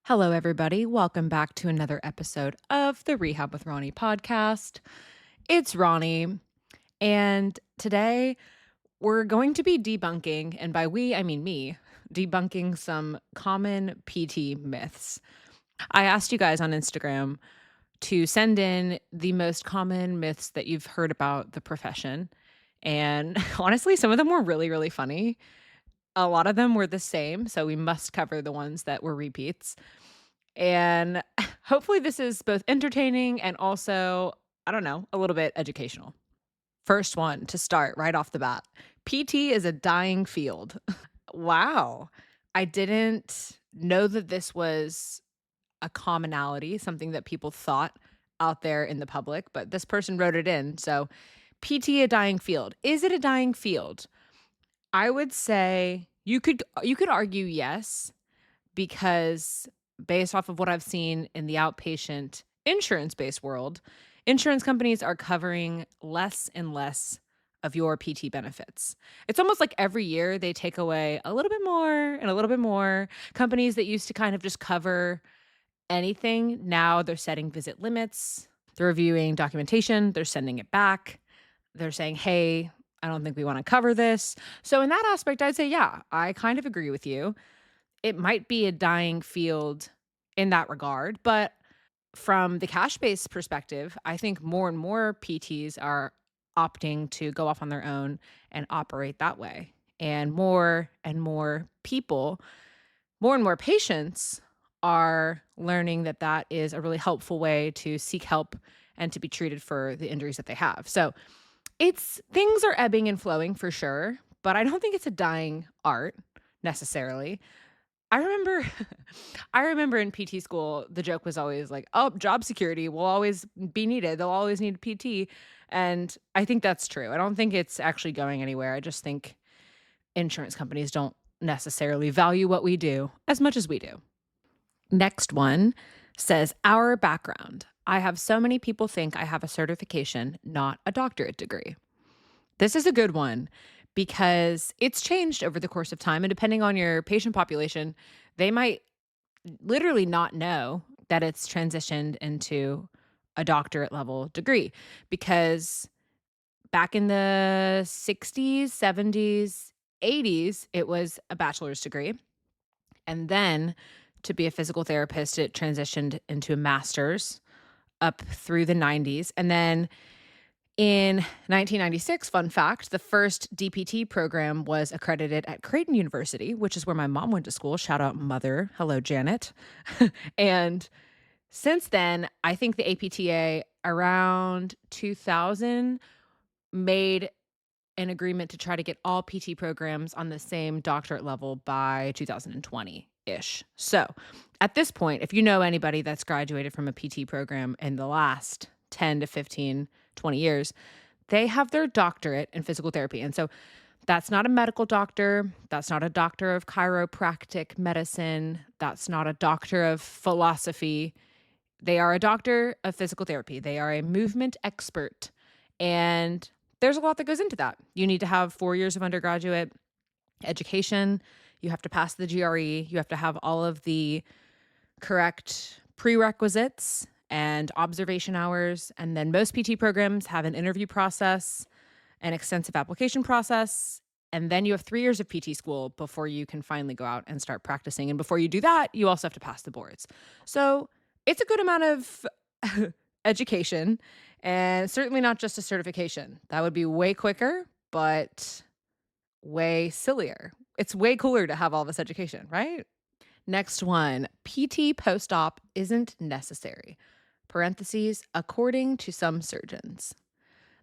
Hello, everybody. Welcome back to another episode of the Rehab with Ronnie podcast. It's Ronnie, and today we're going to be debunking, and by we, I mean me, debunking some common PT myths. I asked you guys on Instagram to send in the most common myths that you've heard about the profession. And honestly, some of them were really, really funny. A lot of them were the same, so we must cover the ones that were repeats. And hopefully, this is both entertaining and also, I don't know, a little bit educational. First one to start right off the bat, PT is a dying field. Wow. I didn't know that this was a commonality, something that people thought out there in the public, but this person wrote it in. So, PT a dying field. Is it a dying field? I would say you could argue yes, because based off of what I've seen in the outpatient insurance-based world, insurance companies are covering less and less of your PT benefits. It's almost like every year they take away a little bit more and a little bit more. Companies that used to kind of just cover anything, now they're setting visit limits, they're reviewing documentation, they're sending it back. They're saying, "Hey, I don't think we wanna cover this." So in that aspect, I'd say, yeah, I kind of agree with you. It might be a dying field in that regard, but from the cash-based perspective, I think more and more PTs are opting to go off on their own and operate that way. And more people, more and more patients are learning that that is a really helpful way to seek help and to be treated for the injuries that they have. So, it's things are ebbing and flowing for sure, but I don't think it's a dying art necessarily. I remember I remember in PT school, the joke was always like, "Oh, job security will always be needed. They'll always need a PT." And I think that's true. I don't think it's actually going anywhere. I just think insurance companies don't necessarily value what we do as much as we do. Next one says, "Our background. I have so many people think I have a certification, not a doctorate degree." This is a good one because it's changed over the course of time, and depending on your patient population, they might literally not know that it's transitioned into a doctorate level degree because back in the 60s, 70s, 80s, it was a bachelor's degree. And then to be a physical therapist, it transitioned into a master's up through the 90s. And then in 1996, fun fact, the first DPT program was accredited at Creighton University, which is where my mom went to school. Shout out mother. Hello, Janet. And since then, I think the APTA around 2000 made an agreement to try to get all PT programs on the same doctorate level by 2020-ish. So, at this point, if you know anybody that's graduated from a PT program in the last 10 to 15, 20 years, they have their doctorate in physical therapy. And so that's not a medical doctor. That's not a doctor of chiropractic medicine. That's not a doctor of philosophy. They are a doctor of physical therapy. They are a movement expert. And there's a lot that goes into that. You need to have 4 years of undergraduate education. You have to pass the GRE. You have to have all of the correct prerequisites and observation hours. And then most PT programs have an interview process, an extensive application process. And then you have 3 years of PT school before you can finally go out and start practicing. And before you do that, you also have to pass the boards. So it's a good amount of education and certainly not just a certification. That would be way quicker, but way sillier. It's way cooler to have all this education, right? Next one, PT post-op isn't necessary. Parentheses, according to some surgeons.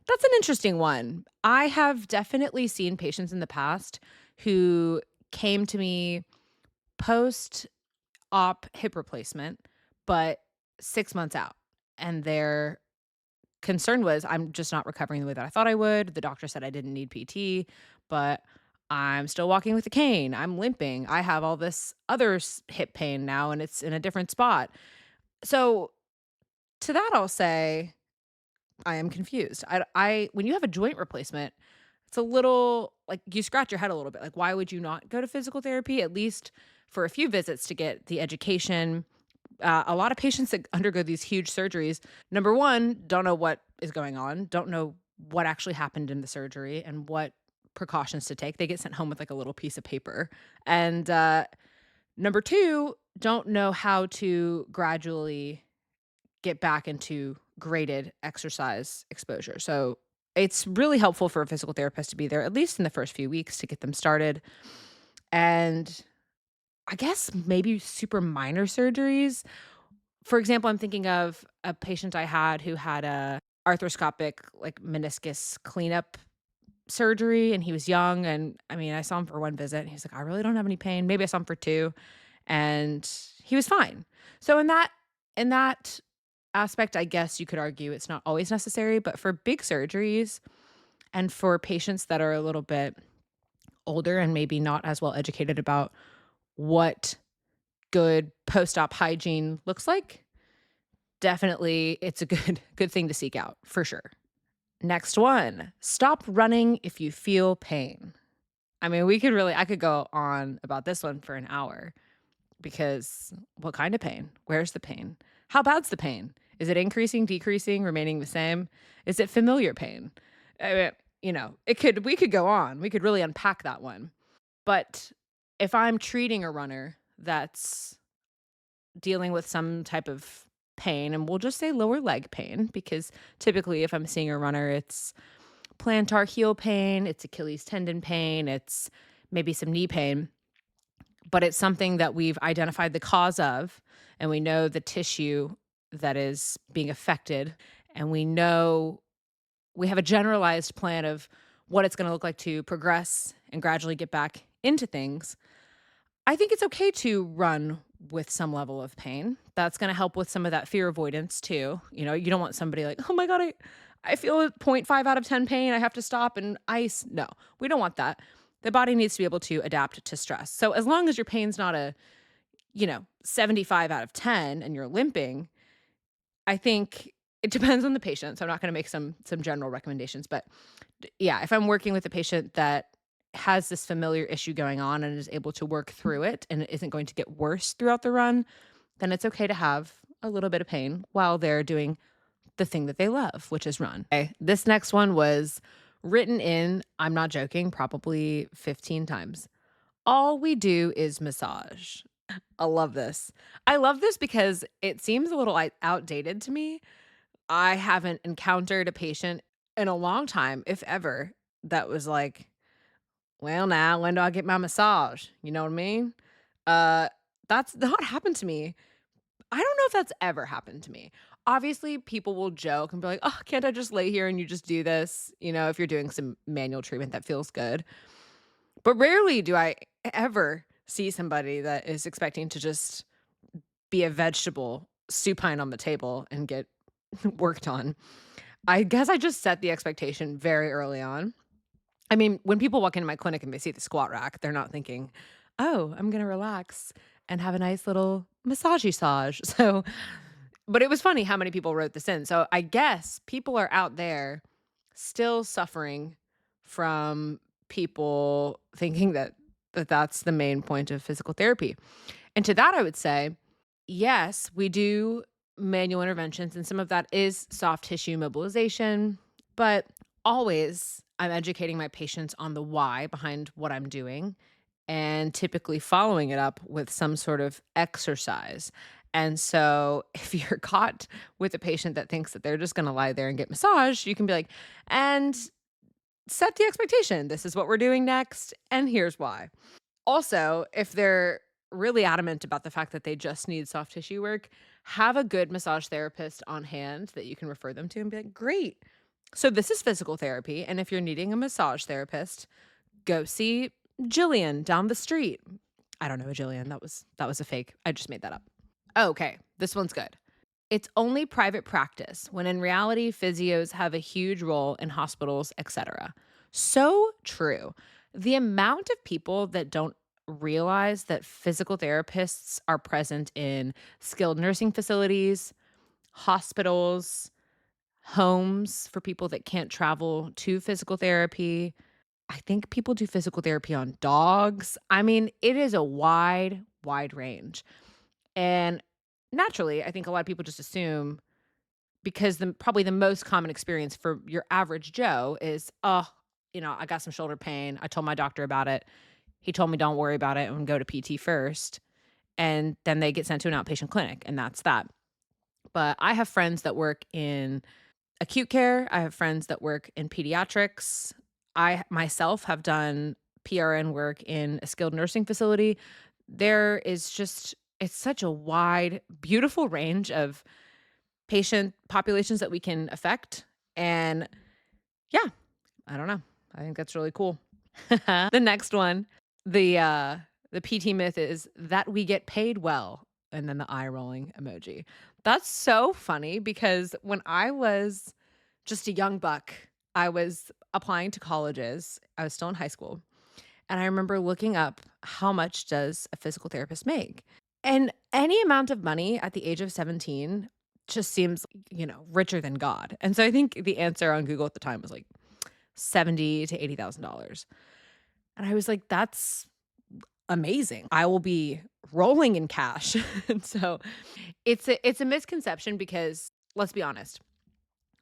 That's an interesting one. I have definitely seen patients in the past who came to me post-op hip replacement, but 6 months out, and their concern was, "I'm just not recovering the way that I thought I would. The doctor said I didn't need PT, but I'm still walking with a cane. I'm limping. I have all this other hip pain now, and it's in a different spot." So to that, I'll say I am confused. When you have a joint replacement, it's a little like you scratch your head a little bit. Like, why would you not go to physical therapy at least for a few visits to get the education A lot of patients that undergo these huge surgeries, number one, don't know what is going on, don't know what actually happened in the surgery and what precautions to take. They get sent home with like a little piece of paper. And number two, don't know how to gradually get back into graded exercise exposure. So it's really helpful for a physical therapist to be there, at least in the first few weeks, to get them started. And I guess maybe super minor surgeries. For example, I'm thinking of a patient I had who had a arthroscopic like meniscus cleanup surgery and he was young and I mean, I saw him for one visit and he was like, "I really don't have any pain." Maybe I saw him for two and he was fine. So in that aspect, I guess you could argue it's not always necessary, but for big surgeries and for patients that are a little bit older and maybe not as well educated about what good post-op hygiene looks like, definitely it's a good thing to seek out for sure. Next one, stop running if you feel pain. I mean, I could go on about this one for an hour because what kind of pain? Where's the pain? How bad's the pain? Is it increasing, decreasing, remaining the same? Is it familiar pain? I mean, we could go on. We could really unpack that one. But if I'm treating a runner that's dealing with some type of pain, and we'll just say lower leg pain, because typically if I'm seeing a runner, it's plantar heel pain, it's Achilles tendon pain, it's maybe some knee pain, but it's something that we've identified the cause of, and we know the tissue that is being affected, and we have a generalized plan of what it's going to look like to progress and gradually get back into things. I think it's okay to run with some level of pain. That's gonna help with some of that fear avoidance too. You don't want somebody like, "Oh my god, I feel a point 0.5 out of 10 pain. I have to stop and ice." No, we don't want that. The body needs to be able to adapt to stress. So as long as your pain's not a, 75 out of 10 and you're limping, I think it depends on the patient. So I'm not gonna make some general recommendations, but yeah, if I'm working with a patient that has this familiar issue going on and is able to work through it and it isn't going to get worse throughout the run, then it's okay to have a little bit of pain while they're doing the thing that they love, which is run. Okay, this next one was written in, I'm not joking, probably 15 times. All we do is massage. I love this. I love this because it seems a little outdated to me. I haven't encountered a patient in a long time, if ever, that was like, "Well, now, when do I get my massage?" You know what I mean? Uh, that's not happened to me. I don't know if that's ever happened to me. Obviously, people will joke and be like, "Oh, can't I just lay here and you just do this?" If you're doing some manual treatment that feels good. But rarely do I ever see somebody that is expecting to just be a vegetable supine on the table and get worked on. I guess I just set the expectation very early on. I mean, when people walk into my clinic and they see the squat rack, they're not thinking, "Oh, I'm gonna relax and have a nice little massage." So, but it was funny how many people wrote this in. So I guess people are out there still suffering from people thinking that that's the main point of physical therapy. And to that, I would say, yes, we do manual interventions, and some of that is soft tissue mobilization, but always I'm educating my patients on the why behind what I'm doing and typically following it up with some sort of exercise. And so if you're caught with a patient that thinks that they're just going to lie there and get massage, you can be like, and set the expectation. This is what we're doing next, and here's why. Also, if they're really adamant about the fact that they just need soft tissue work, have a good massage therapist on hand that you can refer them to and be like, "Great. So this is physical therapy, and if you're needing a massage therapist, go see Jillian down the street." I don't know a Jillian. That was a fake. I just made that up. Okay, this one's good. It's only private practice when in reality physios have a huge role in hospitals, etc. So true. The amount of people that don't realize that physical therapists are present in skilled nursing facilities, hospitals, homes for people that can't travel to physical therapy. I think people do physical therapy on dogs. I mean, it is a wide range. And naturally, I think a lot of people just assume because probably the most common experience for your average Joe is, "Oh, I got some shoulder pain. I told my doctor about it. He told me don't worry about it and go to PT first." And then they get sent to an outpatient clinic, and that's that. But I have friends that work in acute care. I have friends that work in pediatrics. I myself have done PRN work in a skilled nursing facility. There is just it's such a wide, beautiful range of patient populations that we can affect. And yeah, I don't know. I think that's really cool. The next one, the PT myth is that we get paid well, and then the eye rolling emoji. That's so funny because when I was just a young buck, I was applying to colleges. I was still in high school, and I remember looking up how much does a physical therapist make? And any amount of money at the age of 17 just seems, richer than God. And so I think the answer on Google at the time was like 70 to $80,000. And I was like, that's amazing. I will be rolling in cash. And so it's a misconception because let's be honest,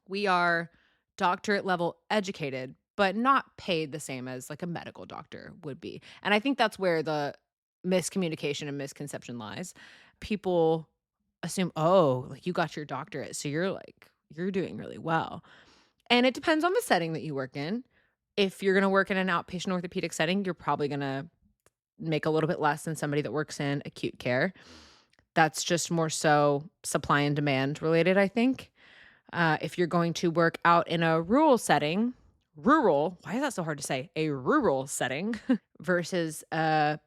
we are doctorate level educated, but not paid the same as like a medical doctor would be. And I think that's where the miscommunication and misconception lies. People assume, oh, like you got your doctorate, so you're doing really well. And it depends on the setting that you work in. If you're gonna work in an outpatient orthopedic setting, you're probably gonna make a little bit less than somebody that works in acute care. That's just more so supply and demand related, I think. If you're going to work out in a rural setting, why is that so hard to say? A rural setting versus a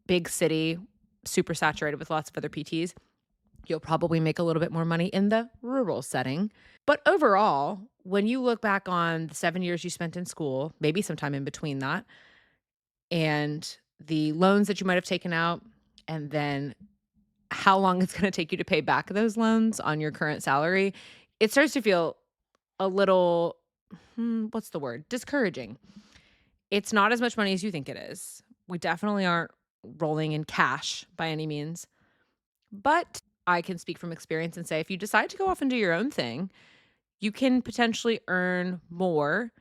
big city, super saturated with lots of other PTs, you'll probably make a little bit more money in the rural setting. But overall, when you look back on the 7 years you spent in school, maybe sometime in between that, and the loans that you might have taken out, and then how long it's going to take you to pay back those loans on your current salary, it starts to feel a little, what's the word? Discouraging. It's not as much money as you think it is. We definitely aren't rolling in cash by any means. But I can speak from experience and say if you decide to go off and do your own thing, you can potentially earn more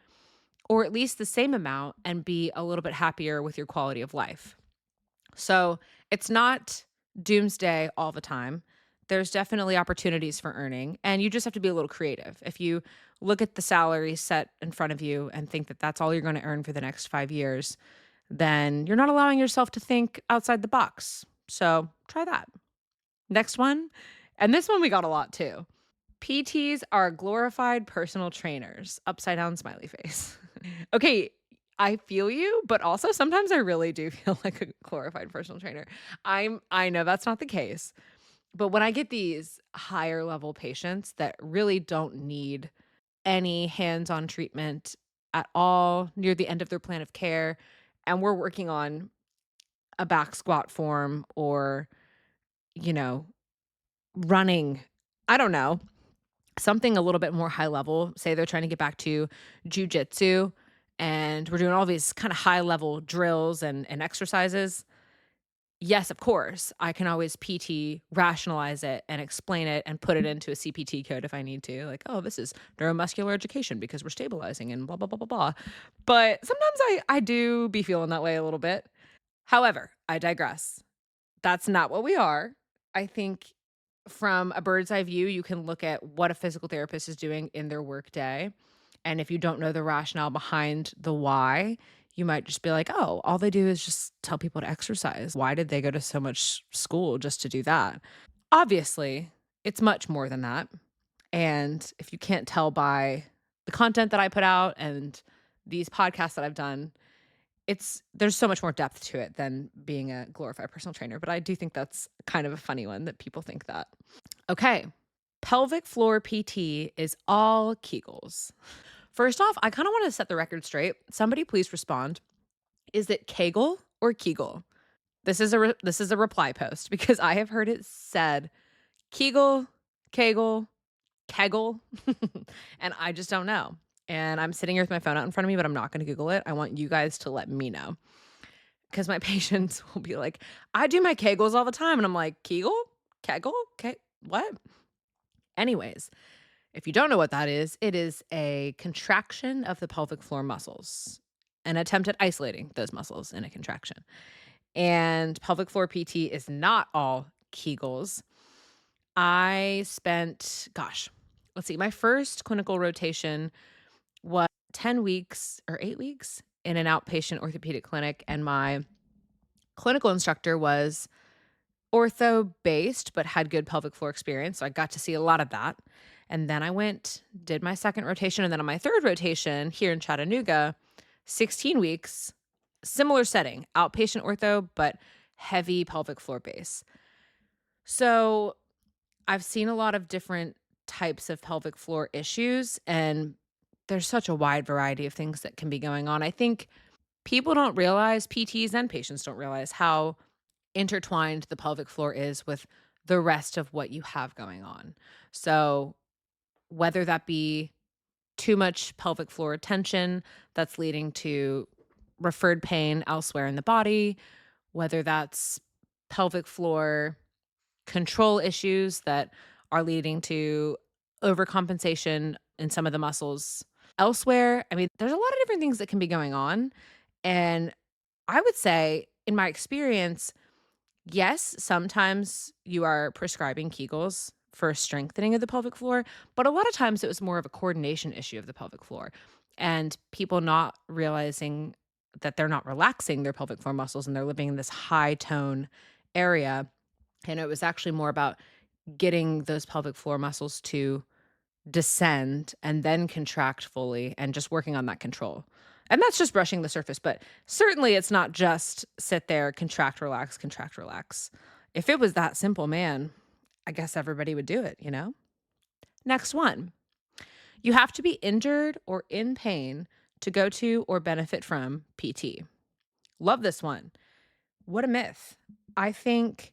or at least the same amount and be a little bit happier with your quality of life. So it's not doomsday all the time. There's definitely opportunities for earning, and you just have to be a little creative. If you look at the salary set in front of you and think that that's all you're going to earn for the next 5 years, then you're not allowing yourself to think outside the box. So try that. Next one, and this one we got a lot too. PTs are glorified personal trainers. Upside down smiley face. Okay, I feel you, but also sometimes I really do feel like a glorified personal trainer. I know that's not the case. But when I get these higher level patients that really don't need any hands-on treatment at all near the end of their plan of care, and we're working on a back squat form or, you know, running, I don't know, something a little bit more high level. Say they're trying to get back to jujitsu and we're doing all these kind of high level drills and exercises. Yes, of course, I can always PT rationalize it and explain it and put it into a CPT code if I need to. Like, oh, this is neuromuscular education because we're stabilizing and blah, blah, blah, blah, blah. But sometimes I do be feeling that way a little bit. However, I digress. That's not what we are. I think from a bird's eye view, you can look at what a physical therapist is doing in their workday. And if you don't know the rationale behind the why, you might just be like, oh, all they do is just tell people to exercise. Why did they go to so much school just to do that? Obviously, it's much more than that. And if you can't tell by the content that I put out and these podcasts that I've done, there's so much more depth to it than being a glorified personal trainer, but I do think that's kind of a funny one that people think that. Okay. Pelvic floor PT is all Kegels. First off, I kind of want to set the record straight. Somebody please respond. Is it Kegel or Kegel? This is a reply post because I have heard it said Kegel, Kegel, Kegel, and I just don't know. And I'm sitting here with my phone out in front of me, but I'm not going to Google it. I want you guys to let me know because my patients will be like, I do my Kegels all the time. And I'm like, Kegel? Kegel? What? Anyways, if you don't know what that is, it is a contraction of the pelvic floor muscles, an attempt at isolating those muscles in a contraction. And pelvic floor PT is not all Kegels. I spent, gosh, let's see, my first clinical rotation was 10 weeks or 8 weeks in an outpatient orthopedic clinic. And my clinical instructor was ortho based, but had good pelvic floor experience. So I got to see a lot of that. And then I went, did my second rotation. And then on my third rotation here in Chattanooga, 16 weeks, similar setting, outpatient ortho, but heavy pelvic floor base. So I've seen a lot of different types of pelvic floor issues, and there's such a wide variety of things that can be going on. I think people don't realize, PTs and patients don't realize how intertwined the pelvic floor is with the rest of what you have going on. So, whether that be too much pelvic floor tension that's leading to referred pain elsewhere in the body, whether that's pelvic floor control issues that are leading to overcompensation in some of the muscles elsewhere. I mean, there's a lot of different things that can be going on. And I would say, in my experience, yes, sometimes you are prescribing Kegels for strengthening of the pelvic floor, but a lot of times it was more of a coordination issue of the pelvic floor and people not realizing that they're not relaxing their pelvic floor muscles and they're living in this high tone area. And it was actually more about getting those pelvic floor muscles to descend and then contract fully and just working on that control. And that's just brushing the surface, but certainly it's not just sit there, contract, relax, contract, relax. If it was that simple, man, I guess everybody would do it, you know? Next one. You have to be injured or in pain to go to or benefit from PT. Love this one. What a myth. I think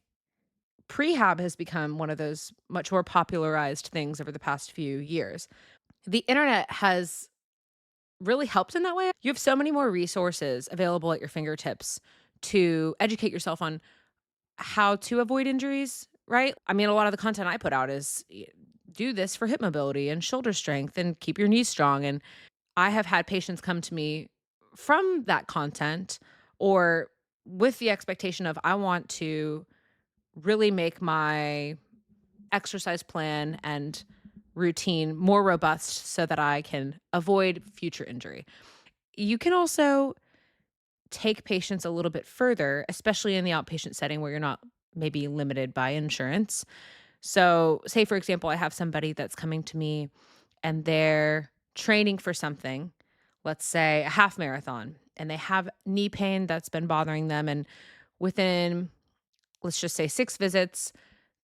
prehab has become one of those much more popularized things over the past few years. The internet has really helped in that way. You have so many more resources available at your fingertips to educate yourself on how to avoid injuries, right? I mean, a lot of the content I put out is do this for hip mobility and shoulder strength and keep your knees strong. And I have had patients come to me from that content or with the expectation of, I want to really make my exercise plan and routine more robust so that I can avoid future injury. You can also take patients a little bit further, especially in the outpatient setting where you're not maybe limited by insurance. So, say for example, I have somebody that's coming to me and they're training for something, let's say a half marathon, and they have knee pain that's been bothering them. And within, let's just say 6 visits,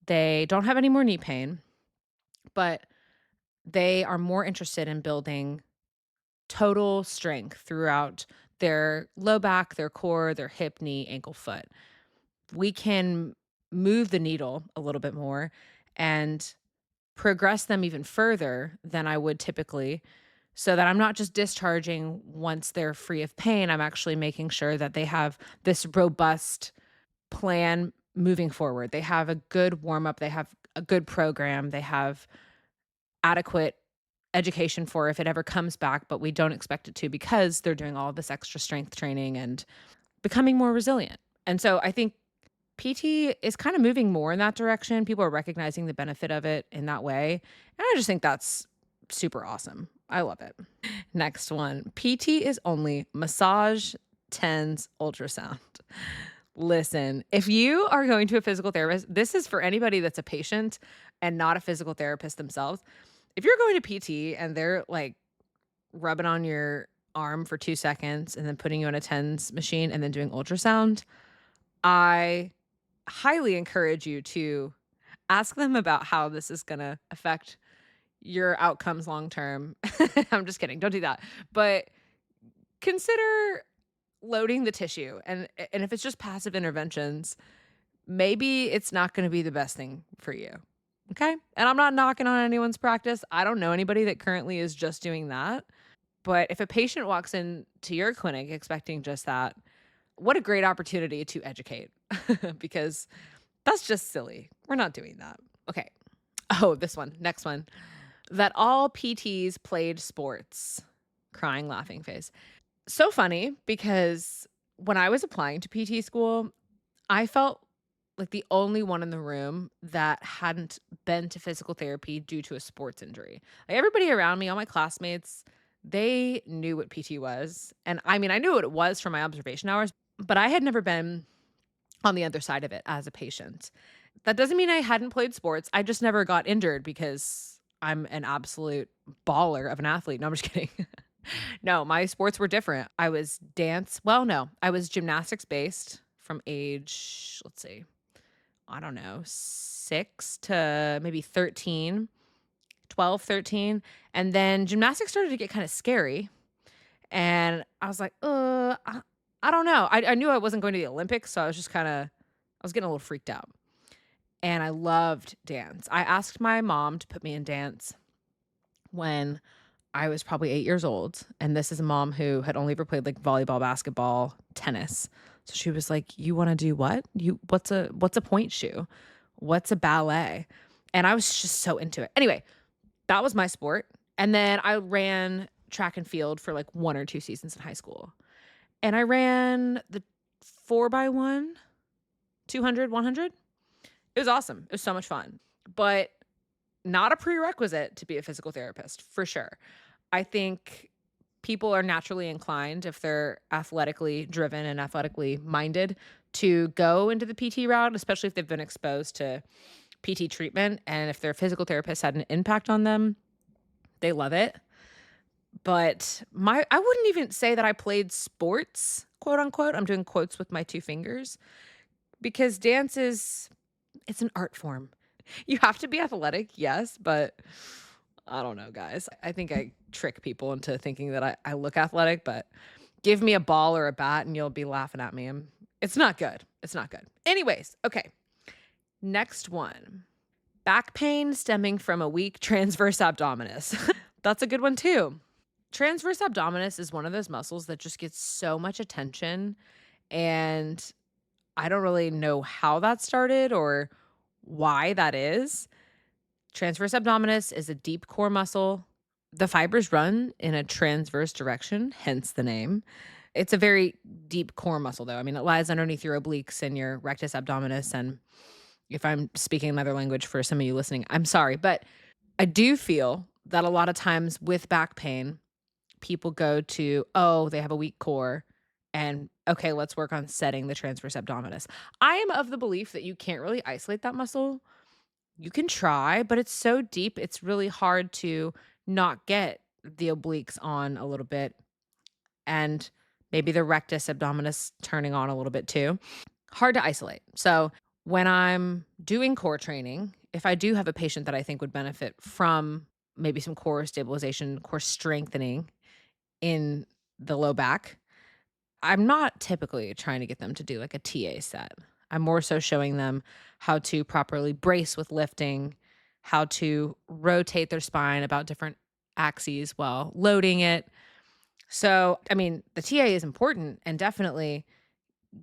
they don't have any more knee pain, but they are more interested in building total strength throughout their low back, their core, their hip, knee, ankle, foot. We can move the needle a little bit more and progress them even further than I would typically, so that I'm not just discharging once they're free of pain. I'm actually making sure that they have this robust plan moving forward. They have a good warm up, they have a good program, they have adequate education for if it ever comes back, but we don't expect it to because they're doing all of this extra strength training and becoming more resilient. And so I think PT is kind of moving more in that direction. People are recognizing the benefit of it in that way. And I just think that's super awesome. I love it. Next one. PT is only massage, TENS, ultrasound. Listen, if you are going to a physical therapist, this is for anybody that's a patient and not a physical therapist themselves. If you're going to PT and they're like rubbing on your arm for 2 seconds and then putting you on a TENS machine and then doing ultrasound, I highly encourage you to ask them about how this is going to affect your outcomes long term. I'm just kidding. Don't do that. But consider loading the tissue, and if it's just passive interventions, maybe it's not going to be the best thing for you. Okay? And I'm not knocking on anyone's practice. I don't know anybody that currently is just doing that. But if a patient walks into your clinic expecting just that, what a great opportunity to educate because That's just silly. We're not doing that. Okay. Oh, this one. Next one. That all PTs played sports. Crying, laughing face. So funny because when I was applying to PT school, I felt like the only one in the room that hadn't been to physical therapy due to a sports injury. Like everybody around me, all my classmates, they knew what PT was. And I mean, I knew what it was from my observation hours, but I had never been on the other side of it as a patient. That doesn't mean I hadn't played sports. I just never got injured because I'm an absolute baller of an athlete. No, I'm just kidding. No, my sports were different. I was no, I was gymnastics based from age, let's see, I don't know, 6 to maybe 13, 12, 13. And then gymnastics started to get kind of scary. And I was like, I don't know. I knew I wasn't going to the Olympics. So I was just I was getting a little freaked out. And I loved dance. I asked my mom to put me in dance when I was probably 8 years old, and this is a mom who had only ever played, like, volleyball, basketball, tennis. So she was like, "You wanna do what? What's a point shoe? What's a ballet?" And I was just so into it. Anyway, that was my sport, and then I ran track and field for, like, 1 or 2 seasons in high school, and I ran the 4 by 1, 200, 100. It was awesome. It was so much fun, but not a prerequisite to be a physical therapist, for sure. I think people are naturally inclined, if they're athletically driven and athletically minded, to go into the PT route, especially if they've been exposed to PT treatment. And if their physical therapist had an impact on them, they love it. But I wouldn't even say that I played sports, quote unquote. I'm doing quotes with my two fingers because it's an art form. You have to be athletic, yes, but I don't know, guys. I think I trick people into thinking that I look athletic, but give me a ball or a bat and you'll be laughing at me. It's not good. It's not good. Anyways, okay. Next one. Back pain stemming from a weak transverse abdominis. That's a good one too. Transverse abdominis is one of those muscles that just gets so much attention, and I don't really know how that started or why that is. Transverse abdominis is a deep core muscle. The fibers run in a transverse direction, hence the name. It's a very deep core muscle, though. I mean, it lies underneath your obliques and your rectus abdominis. And if I'm speaking another language for some of you listening, I'm sorry. But I do feel that a lot of times with back pain, people go to, oh, they have a weak core. And okay, let's work on setting the transverse abdominis. I am of the belief that you can't really isolate that muscle. You can try, but it's so deep, it's really hard to not get the obliques on a little bit and maybe the rectus abdominis turning on a little bit too. Hard to isolate. So, when I'm doing core training, if I do have a patient that I think would benefit from maybe some core stabilization, core strengthening in the low back, I'm not typically trying to get them to do like a TA set. I'm more so showing them how to properly brace with lifting, how to rotate their spine about different axes while loading it. So, I mean, the TA is important, and definitely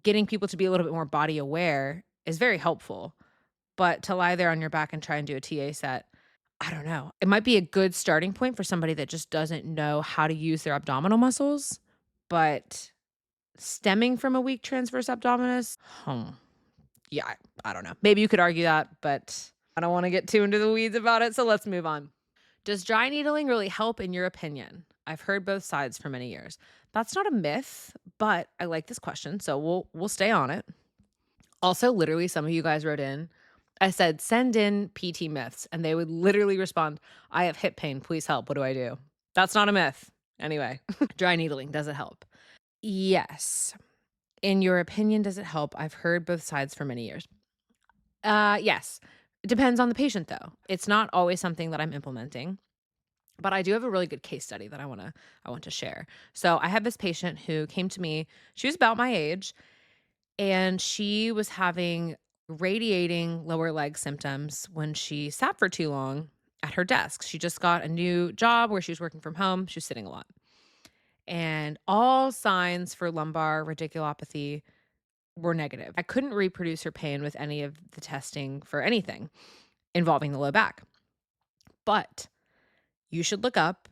getting people to be a little bit more body aware is very helpful. But to lie there on your back and try and do a TA set, I don't know. It might be a good starting point for somebody that just doesn't know how to use their abdominal muscles, but stemming from a weak transverse abdominis, yeah, I don't know. Maybe you could argue that, but I don't want to get too into the weeds about it. So let's move on. Does dry needling really help in your opinion? I've heard both sides for many years. That's not a myth, but I like this question, so we'll stay on it. Also, literally, some of you guys wrote in. I said, send in PT myths, and they would literally respond, I have hip pain. Please help. What do I do? That's not a myth. Anyway, dry needling, does it help? Yes. In your opinion, does it help? I've heard both sides for many years. Yes. It depends on the patient, though. It's not always something that I'm implementing, but I do have a really good case study that I want to share. So I have this patient who came to me. She was about my age, and she was having radiating lower leg symptoms when she sat for too long at her desk. She just got a new job where she was working from home. She was sitting a lot. And all signs for lumbar radiculopathy were negative. I couldn't reproduce her pain with any of the testing for anything involving the low back. But you should look up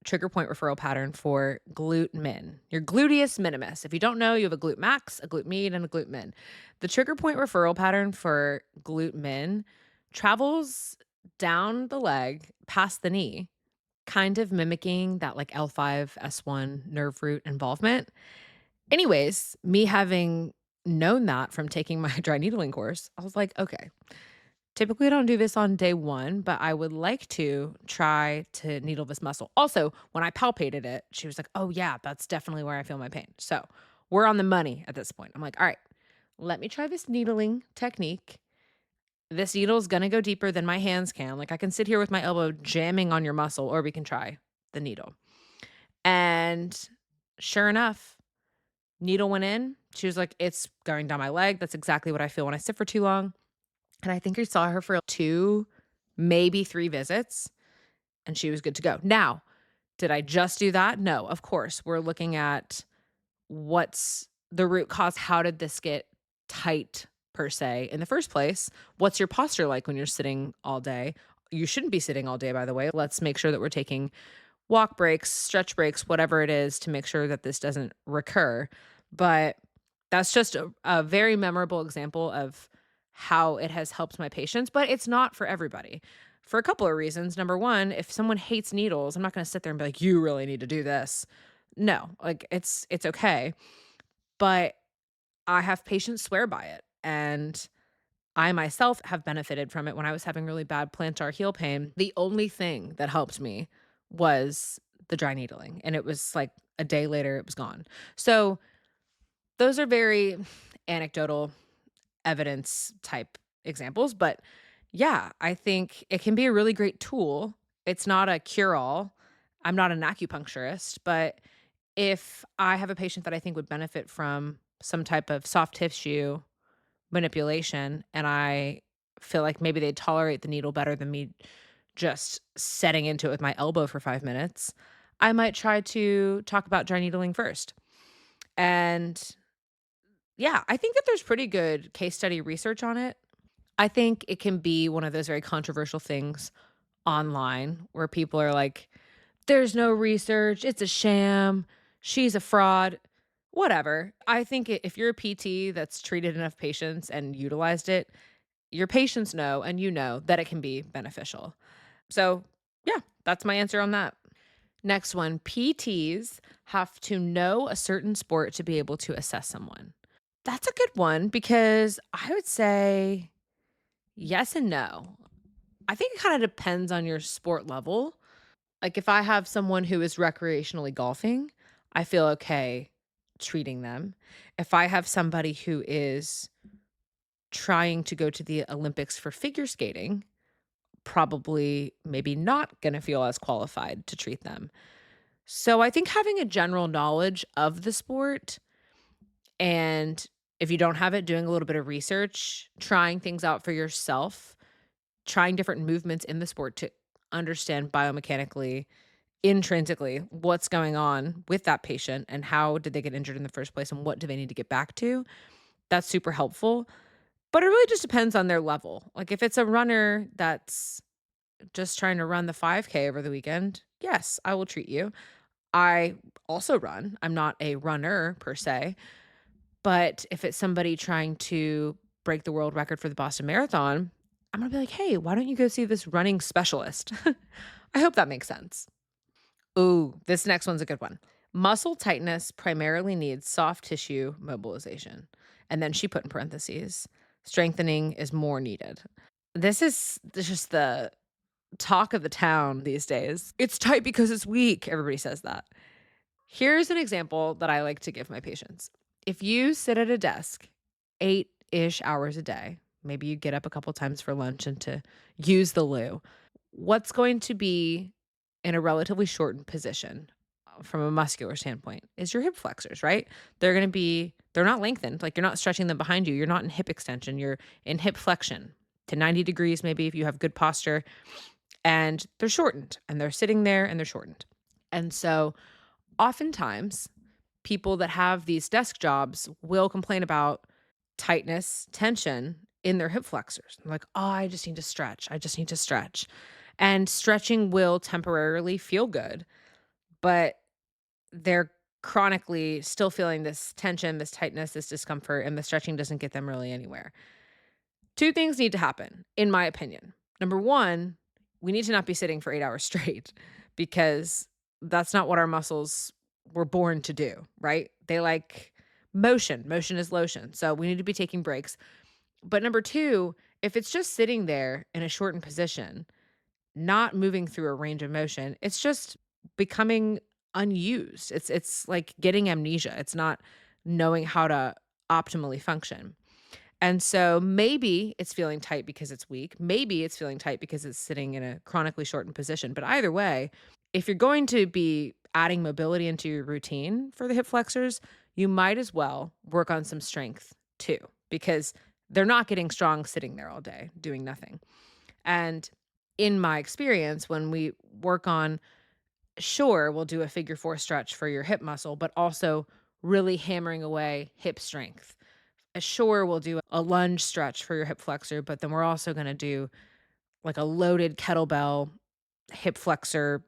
trigger point referral pattern for glute min, your gluteus minimus. If you don't know, you have a glute max, a glute med, and a glute min. The trigger point referral pattern for glute min travels down the leg past the knee, kind of mimicking that like L5 S1 nerve root involvement. Anyways, me having known that from taking my dry needling course, I was like, okay, typically, I don't do this on day 1, but I would like to try to needle this muscle. Also, when I palpated it, she was like, "Oh, yeah, that's definitely where I feel my pain." So, we're on the money at this point. I'm like, "All right, let me try this needling technique. This needle is gonna go deeper than my hands can. Like, I can sit here with my elbow jamming on your muscle, or we can try the needle." And sure enough, needle went in. She was like, "It's going down my leg. That's exactly what I feel when I sit for too long." And I think I saw her for 2, maybe 3 visits, and she was good to go. Now, did I just do that? No, of course. We're looking at what's the root cause. How did this get tight per se in the first place? What's your posture like when you're sitting all day? You shouldn't be sitting all day, by the way. Let's make sure that we're taking walk breaks, stretch breaks, whatever it is to make sure that this doesn't recur. But that's just a very memorable example of how it has helped my patients, but it's not for everybody for a couple of reasons. Number one, if someone hates needles, I'm not going to sit there and be like, you really need to do this. No, like it's okay. But I have patients swear by it. And I myself have benefited from it when I was having really bad plantar heel pain. The only thing that helped me was the dry needling. And it was like a day later, it was gone. So those are very anecdotal evidence type examples. But yeah, I think it can be a really great tool. It's not a cure all. I'm not an acupuncturist, but if I have a patient that I think would benefit from some type of soft tissue manipulation and I feel like maybe they tolerate the needle better than me just setting into it with my elbow for 5 minutes, I might try to talk about dry needling first. And yeah, I think that there's pretty good case study research on it. I think it can be one of those very controversial things online where people are like, there's no research, it's a sham, she's a fraud, whatever. I think if you're a PT that's treated enough patients and utilized it, your patients know and you know that it can be beneficial. So, yeah, that's my answer on that. Next one, PTs have to know a certain sport to be able to assess someone. That's a good one because I would say yes and no. I think it kind of depends on your sport level. Like if I have someone who is recreationally golfing, I feel okay treating them. If I have somebody who is trying to go to the Olympics for figure skating, probably maybe not going to feel as qualified to treat them. So I think having a general knowledge of the sport, and if you don't have it, doing a little bit of research, trying things out for yourself, trying different movements in the sport to understand biomechanically, intrinsically, what's going on with that patient and how did they get injured in the first place and what do they need to get back to. That's super helpful. But it really just depends on their level. Like if it's a runner that's just trying to run the 5K over the weekend, yes, I will treat you. I also run. I'm not a runner per se, but if it's somebody trying to break the world record for the Boston Marathon, I'm gonna be like, "Hey, why don't you go see this running specialist?" I hope that makes sense. Ooh, this next one's a good one. Muscle tightness primarily needs soft tissue mobilization. And then she put in parentheses, strengthening is more needed. This is just the talk of the town these days. It's tight because it's weak. Everybody says that. Here's an example that I like to give my patients. If you sit at a desk 8-ish hours a day, maybe you get up a couple times for lunch and to use the loo, what's going to be in a relatively shortened position from a muscular standpoint is your hip flexors, right? They're not lengthened. Like you're not stretching them behind you. You're not in hip extension. You're in hip flexion to 90 degrees, maybe if you have good posture. And they're shortened and they're sitting there and they're shortened. And so oftentimes people that have these desk jobs will complain about tightness, tension in their hip flexors. Like, oh, I just need to stretch. I just need to stretch. And stretching will temporarily feel good, but they're chronically still feeling this tension, this tightness, this discomfort, and the stretching doesn't get them really anywhere. Two things need to happen, in my opinion. Number one, we need to not be sitting for 8 hours straight because that's not what our muscles were born to do, right? They like motion. Motion is lotion. So we need to be taking breaks. But number two, if it's just sitting there in a shortened position, not moving through a range of motion, it's just becoming unused. It's like getting amnesia. It's not knowing how to optimally function. And so maybe it's feeling tight because it's weak. Maybe it's feeling tight because it's sitting in a chronically shortened position. But either way, if you're going to be adding mobility into your routine for the hip flexors, you might as well work on some strength too, because they're not getting strong sitting there all day doing nothing. And in my experience, when we work on, sure, we'll do a figure four stretch for your hip muscle, but also really hammering away hip strength. Sure, we'll do a lunge stretch for your hip flexor, but then we're also going to do like a loaded kettlebell hip flexor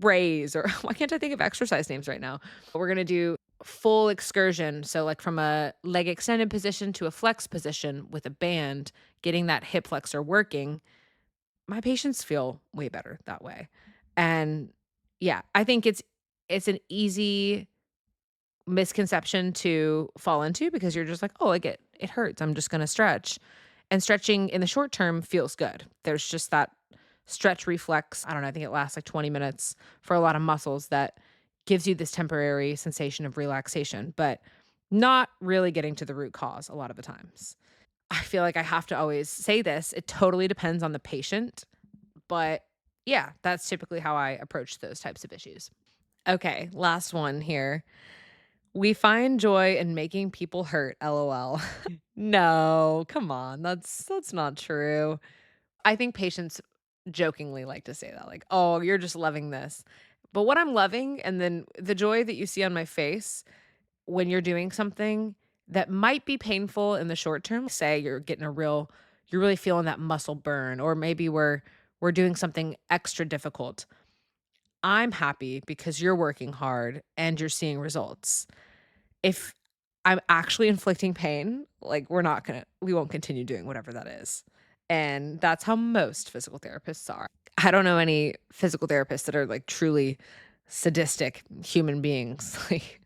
raise, or why can't I think of exercise names right now? We're going to do full excursion. So, like from a leg extended position to a flex position with a band, getting that hip flexor working. My patients feel way better that way. And yeah, I think it's an easy misconception to fall into because you're just like, "Oh, it hurts. I'm just gonna stretch." And stretching in the short term feels good. There's just that stretch reflex. I don't know, I think it lasts like 20 minutes for a lot of muscles that gives you this temporary sensation of relaxation, but not really getting to the root cause a lot of the times. I feel like I have to always say this. It totally depends on the patient, but yeah, that's typically how I approach those types of issues. Okay, last one here. We find joy in making people hurt, LOL. No, come on. That's not true. I think patients jokingly like to say that like, "Oh, you're just loving this." But what I'm loving and then the joy that you see on my face when you're doing something that might be painful in the short term, say you're really feeling that muscle burn, or maybe we're doing something extra difficult. I'm happy because you're working hard and you're seeing results. If I'm actually inflicting pain, like we won't continue doing whatever that is. And that's how most physical therapists are. I don't know any physical therapists that are like truly sadistic human beings, like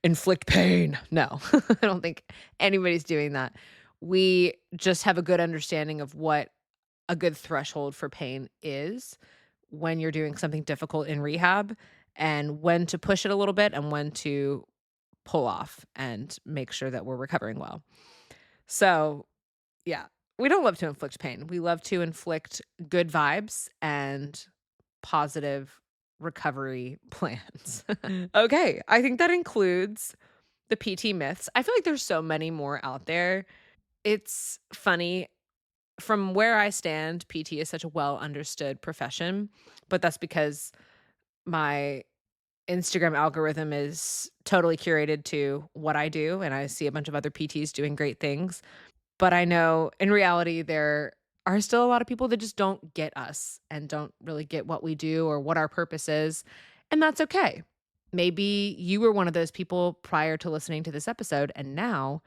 inflict pain. No, I don't think anybody's doing that. We just have a good understanding of what a good threshold for pain is when you're doing something difficult in rehab, and when to push it a little bit and when to pull off and make sure that we're recovering well. So, yeah, we don't love to inflict pain. We love to inflict good vibes and positive recovery plans. Okay, I think that includes the PT myths. I feel like there's so many more out there. It's funny. From where I stand, PT is such a well understood profession, but that's because my Instagram algorithm is totally curated to what I do, and I see a bunch of other PTs doing great things. But I know in reality, there are still a lot of people that just don't get us and don't really get what we do or what our purpose is. And that's okay. Maybe you were one of those people prior to listening to this episode, and now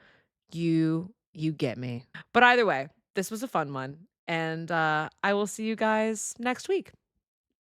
you get me. But either way, this was a fun one. And I will see you guys next week.